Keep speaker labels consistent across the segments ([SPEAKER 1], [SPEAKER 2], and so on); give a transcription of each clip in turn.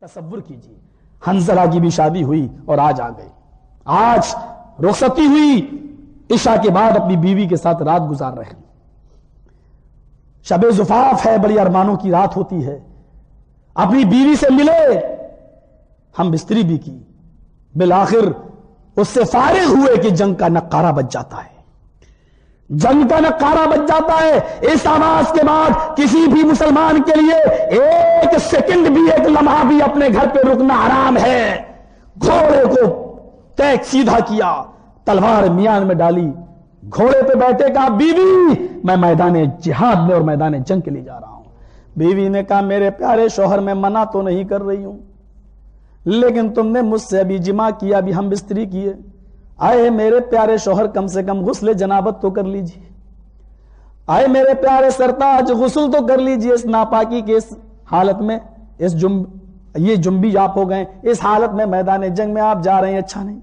[SPEAKER 1] تصور کیجیے حنظلہ کی بھی شادی ہوئی اور آج آ گئے، آج رخصتی ہوئی، عشاء کے بعد اپنی بیوی کے ساتھ رات گزار رہے ہیں، شب زفاف ہے، بڑی ارمانوں کی رات ہوتی ہے، اپنی بیوی سے ملے، ہم بستری بھی کی، بالآخر اس سے فارغ ہوئے کہ جنگ کا نقارہ بج جاتا ہے، جنگ کا نقارہ بج جاتا ہے۔ اس آواز کے بعد کسی بھی مسلمان کے لیے ایک سیکنڈ بھی، ایک لمحہ بھی اپنے گھر پہ رکنا حرام ہے۔ گھوڑے کو ٹیک سیدھا کیا، تلوار میان میں ڈالی، گھوڑے پہ بیٹھے، کہا بیوی میں میدان جہاد میں اور میدان جنگ کے لیے جا رہا ہوں۔ بیوی نے کہا میرے پیارے شوہر میں منع تو نہیں کر رہی ہوں، لیکن تم نے مجھ سے ابھی جماع کیا، ابھی ہم بستری کیے، آئے میرے پیارے شوہر کم سے کم غسل جنابت تو کر لیجیے، آئے میرے پیارے سرتاج غسل تو کر لیجیے، اس ناپاکی کے اس حالت میں، یہ جنبی آپ ہو گئے، اس حالت میں میدان جنگ میں آپ جا رہے ہیں، اچھا نہیں۔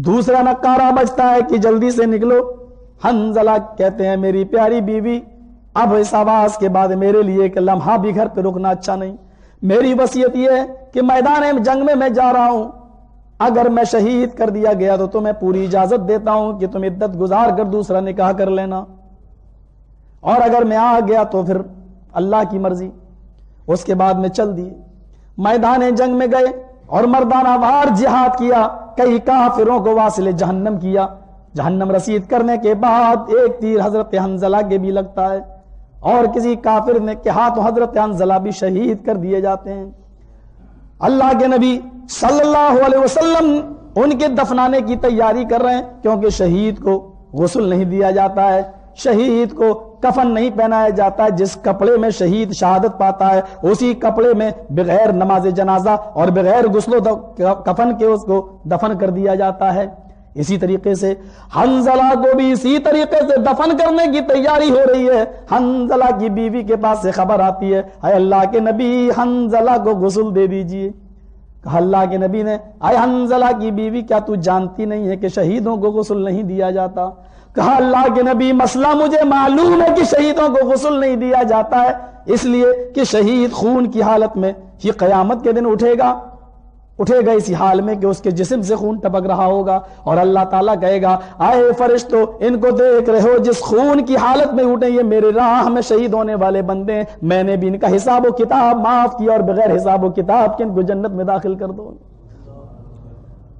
[SPEAKER 1] دوسرا نقارہ بجتا ہے کہ جلدی سے نکلو۔ حنظلہ کہتے ہیں میری پیاری بیوی اب اس آواز کے بعد میرے لیے ایک لمحہ بھی گھر پہ رکنا اچھا نہیں، میری وصیت یہ ہے کہ میدان جنگ میں جا رہا ہوں، اگر میں شہید کر دیا گیا تو تمہیں پوری اجازت دیتا ہوں کہ تم عدت گزار کر دوسرا نکاح کر لینا، اور اگر میں آ گیا تو پھر اللہ کی مرضی۔ اس کے بعد میں چل دیے، میدان جنگ میں گئے اور مردانہ وار جہاد کیا، کئی کافروں کو واصل جہنم کیا، جہنم رسید کرنے کے بعد ایک تیر حضرت حنظلہ کے بھی لگتا ہے، اور کسی کافر نے کے ہاتھوں حضرت حنظلہ بھی شہید کر دیے جاتے ہیں۔ اللہ کے نبی صلی اللہ علیہ وسلم ان کے دفنانے کی تیاری کر رہے ہیں، کیونکہ شہید کو غسل نہیں دیا جاتا ہے، شہید کو کفن نہیں پہنایا جاتا ہے، جس کپڑے میں شہید شہادت پاتا ہے اسی کپڑے میں بغیر نماز جنازہ اور بغیر غسل و کفن کے اس کو دفن کر دیا جاتا ہے۔ اسی طریقے سے حنظلہ کو بھی اسی طریقے سے دفن کرنے کی تیاری ہو رہی ہے۔ حنظلہ کی بیوی کے پاس سے خبر آتی ہے، اے اللہ کے نبی حنظلہ کو غسل دے دیجئے۔ کہا اللہ کے نبی نے، اے حنظلہ کی بیوی کیا تو جانتی نہیں ہے کہ شہیدوں کو غسل نہیں دیا جاتا؟ کہا اللہ کے نبی مسئلہ مجھے معلوم ہے کہ شہیدوں کو غسل نہیں دیا جاتا ہے، اس لیے کہ شہید خون کی حالت میں یہ قیامت کے دن اٹھے گا اسی حال میں کہ اس کے جسم سے خون ٹپک رہا ہوگا، اور اللہ تعالیٰ کہے گا آئے فرشتوں ان کو دیکھ رہے ہو جس خون کی حالت میں اٹھے، یہ میرے راہ میں شہید ہونے والے بندے ہیں، میں نے بھی ان کا حساب و کتاب معاف کیا اور بغیر حساب و کتاب کے ان کو جنت میں داخل کر دو۔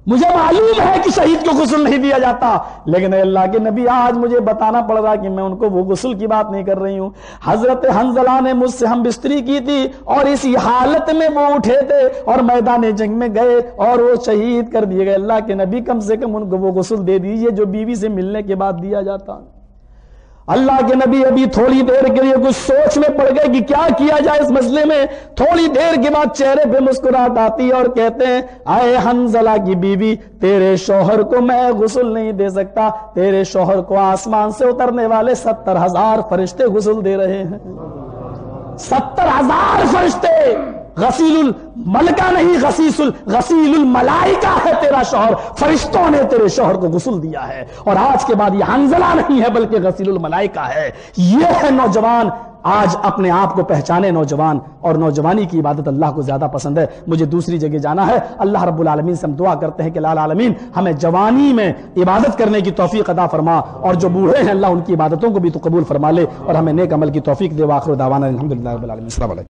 [SPEAKER 1] مجھے معلوم ہے کہ شہید کو غسل نہیں دیا جاتا، لیکن اے اللہ کے نبی آج مجھے بتانا پڑ رہا کہ میں ان کو وہ غسل کی بات نہیں کر رہی ہوں۔ حضرت حنظلہ نے مجھ سے ہم بستری کی تھی اور اسی حالت میں وہ اٹھے تھے اور میدان جنگ میں گئے اور وہ شہید کر دیے گئے۔ اللہ کے نبی کم سے کم ان کو وہ غسل دے دیجئے جو بیوی سے ملنے کے بعد دیا جاتا۔ اللہ کے نبی ابھی تھوڑی دیر کے لیے کچھ سوچ میں پڑ گئے کہ کیا کیا جائے اس مسئلے میں، تھوڑی دیر کے بعد چہرے پہ مسکراہٹ آتی ہے اور کہتے ہیں اے حنظلہ کی بیوی تیرے شوہر کو میں غسل نہیں دے سکتا، تیرے شوہر کو آسمان سے اترنے والے 70,000 فرشتے غسل دے رہے ہیں۔ 70,000 فرشتے، غسیل الملکہ نہیں، غسیل الملائکہ ہے تیرا شوہر، فرشتوں نے تیرے شوہر کو غسل دیا ہے، اور آج کے بعد یہ حنظلہ نہیں ہے بلکہ غسیل الملائکہ ہے۔ یہ ہے نوجوان، آج اپنے آپ کو پہچانے نوجوان، اور نوجوانی کی عبادت اللہ کو زیادہ پسند ہے۔ مجھے دوسری جگہ جانا ہے، اللہ رب العالمین سے ہم دعا کرتے ہیں کہ اللہ العالمین ہمیں جوانی میں عبادت کرنے کی توفیق عطا فرما، اور جو بوڑھے ہیں اللہ ان کی عبادتوں کو بھی تو قبول فرما لے اور ہمیں نیک عمل کی توفیق دے۔ وآخر دعوانا الحمدللہ رب العالمین۔ السلام علیکم۔